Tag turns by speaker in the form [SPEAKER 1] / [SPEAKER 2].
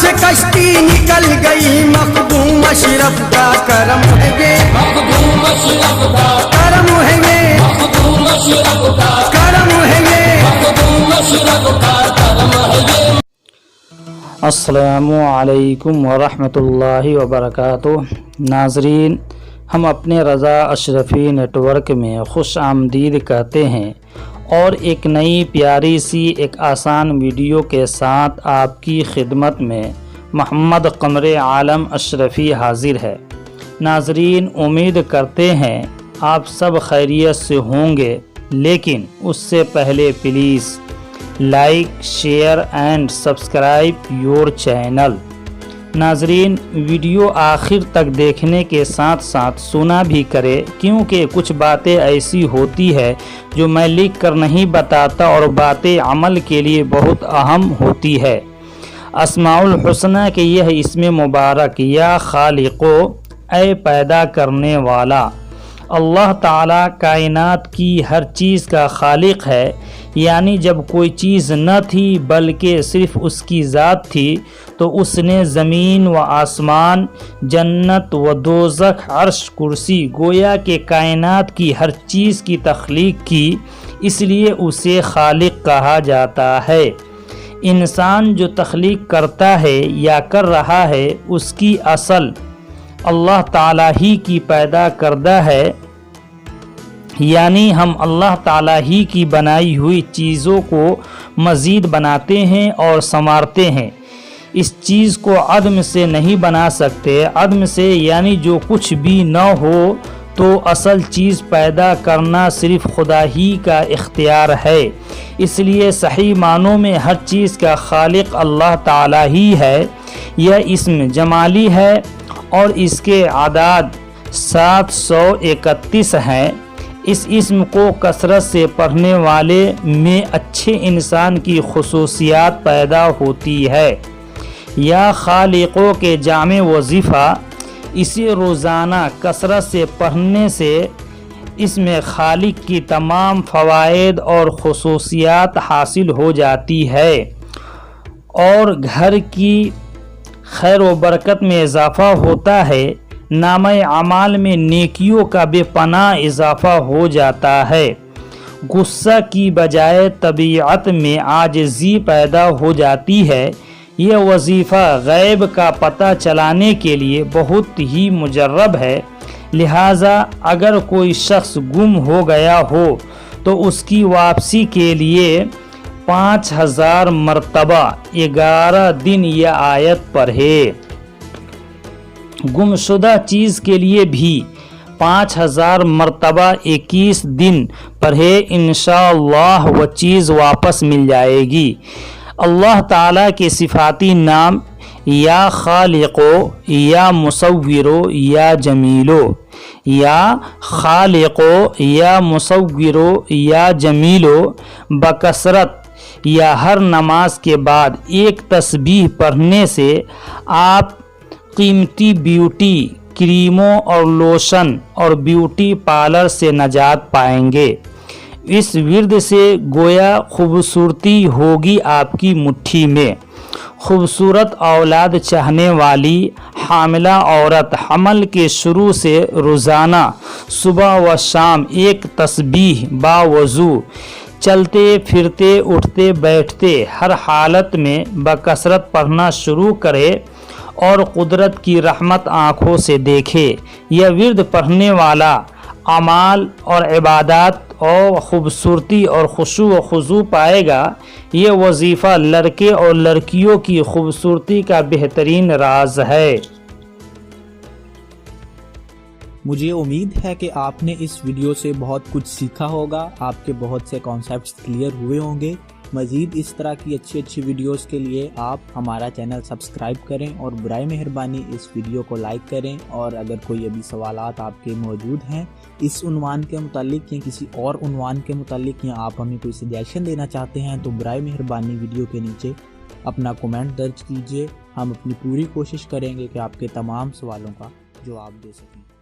[SPEAKER 1] से कश्ती निकल गई, मखदूम अशरफ का करम है ये, मखदूम अशरफ का करम है ये, मखदूम अशरफ का करम है ये, मखदूम अशरफ का करम है ये।
[SPEAKER 2] अस्सलामु अलैकुम वरहमतुल्लाहि वबरकातुह। नाज़रीन, हम अपने रज़ा अशरफ़ी नेटवर्क में खुश आमदीद कहते हैं और एक नई प्यारी सी एक आसान वीडियो के साथ आपकी खिदमत में मोहम्मद क़मर आलम अशरफ़ी हाज़िर है। नाज़रीन, उम्मीद करते हैं आप सब खैरियत से होंगे, लेकिन उससे पहले please like, share and subscribe your channel. नाज़रीन, वीडियो आखिर तक देखने के साथ साथ सुना भी करें, क्योंकि कुछ बातें ऐसी होती है जो मैं लिख कर नहीं बताता और बातें अमल के लिए बहुत अहम होती है। अस्माउल हुस्ना के यह इसमें मुबारक, या खालिको, ऐ पैदा करने वाला। अल्लाह ताला कायनात की हर चीज़ का खालिक है, यानी जब कोई चीज़ न थी बल्कि सिर्फ़ उसकी ज़ात थी, तो उसने ज़मीन व आसमान, जन्नत व दोज़ख, अर्श, कुर्सी, गोया के कायनात की हर चीज़ की तख्लीक की, इसलिए उसे खालिक कहा जाता है। इंसान जो तख्लीक करता है या कर रहा है, उसकी असल अल्लाह ताला ही की पैदा करदा है, यानी हम अल्लाह ताला ही की बनाई हुई चीज़ों को मज़ीद बनाते हैं और संवारते हैं। इस चीज़ को अदम से नहीं बना सकते। अदम से यानी जो कुछ भी न हो, तो असल चीज़ पैदा करना सिर्फ़ खुदा ही का इख्तियार है। इसलिए सही मानों में हर चीज़ का खालिक अल्लाह ताला ही है। यह इस्म जमाली है और इसके आदाद 731 हैं। इस इस्म को कसरत से पढ़ने वाले में अच्छे इंसान की खुसूसियात पैदा होती है। या खालिकों के जामे वजीफ़ा, इसे रोज़ाना कसरत से पढ़ने से इसमें खालिक की तमाम फ़वाइद और खुसूसियात हासिल हो जाती है और घर की खैर व बरकत में इजाफ़ा होता है। नामे अमाल में नेकियों का बेपनाह इजाफ़ा हो जाता है। गुस्सा की बजाय तबीयत में आजिज़ी पैदा हो जाती है। यह वजीफ़ा गैब का पता चलाने के लिए बहुत ही मुजर्रब है। लिहाजा अगर कोई शख्स गुम हो गया हो तो उसकी वापसी के लिए 5000 मरतबा 11 दिन यह आयत पढ़े। गुमशुदा चीज़ के लिए भी 5000 मरतबा 21 दिन पढ़े, इंशाअल्लाह वह चीज़ वापस मिल जाएगी। अल्लाह ताला के सिफाती नाम या खालिको, या मुसव्विरो, या जमीलो, या खालिको, या मुसव्विरो, या जमीलो बकसरत या हर नमाज के बाद एक तस्बीह पढ़ने से आप कीमती ब्यूटी क्रीमों और लोशन और ब्यूटी पार्लर से नजात पाएंगे। इस विर्द से गोया खूबसूरती होगी आपकी मुट्ठी में। खूबसूरत औलाद चाहने वाली हामिला औरत हमल के शुरू से रोज़ाना सुबह व शाम एक तस्बीह बावजू चलते फिरते उठते बैठते हर हालत में बकसरत पढ़ना शुरू करे और कुदरत की रहमत आँखों से देखे। यह विर्द पढ़ने वाला अमाल और इबादत और ख़ूबसूरती और खुशू व खुजू पाएगा। ये वजीफ़ा लड़के और लड़कियों की खूबसूरती का बेहतरीन राज है।
[SPEAKER 3] मुझे उम्मीद है कि आपने इस वीडियो से बहुत कुछ सीखा होगा, आपके बहुत से कॉन्सेप्ट्स क्लियर हुए होंगे। मज़ीद इस तरह की अच्छी वीडियोस के लिए आप हमारा चैनल सब्सक्राइब करें और बराए मेहरबानी इस वीडियो को लाइक करें। और अगर कोई अभी सवालात आपके मौजूद हैं इस उन्वान के मुतालिक या किसी और उन्वान के मुतालिक, या आप हमें कोई सजेशन देना चाहते हैं, तो बराए मेहरबानी वीडियो के नीचे अपना कमेंट दर्ज कीजिए। हम अपनी पूरी कोशिश करेंगे कि आपके तमाम सवालों का जवाब दे सकें।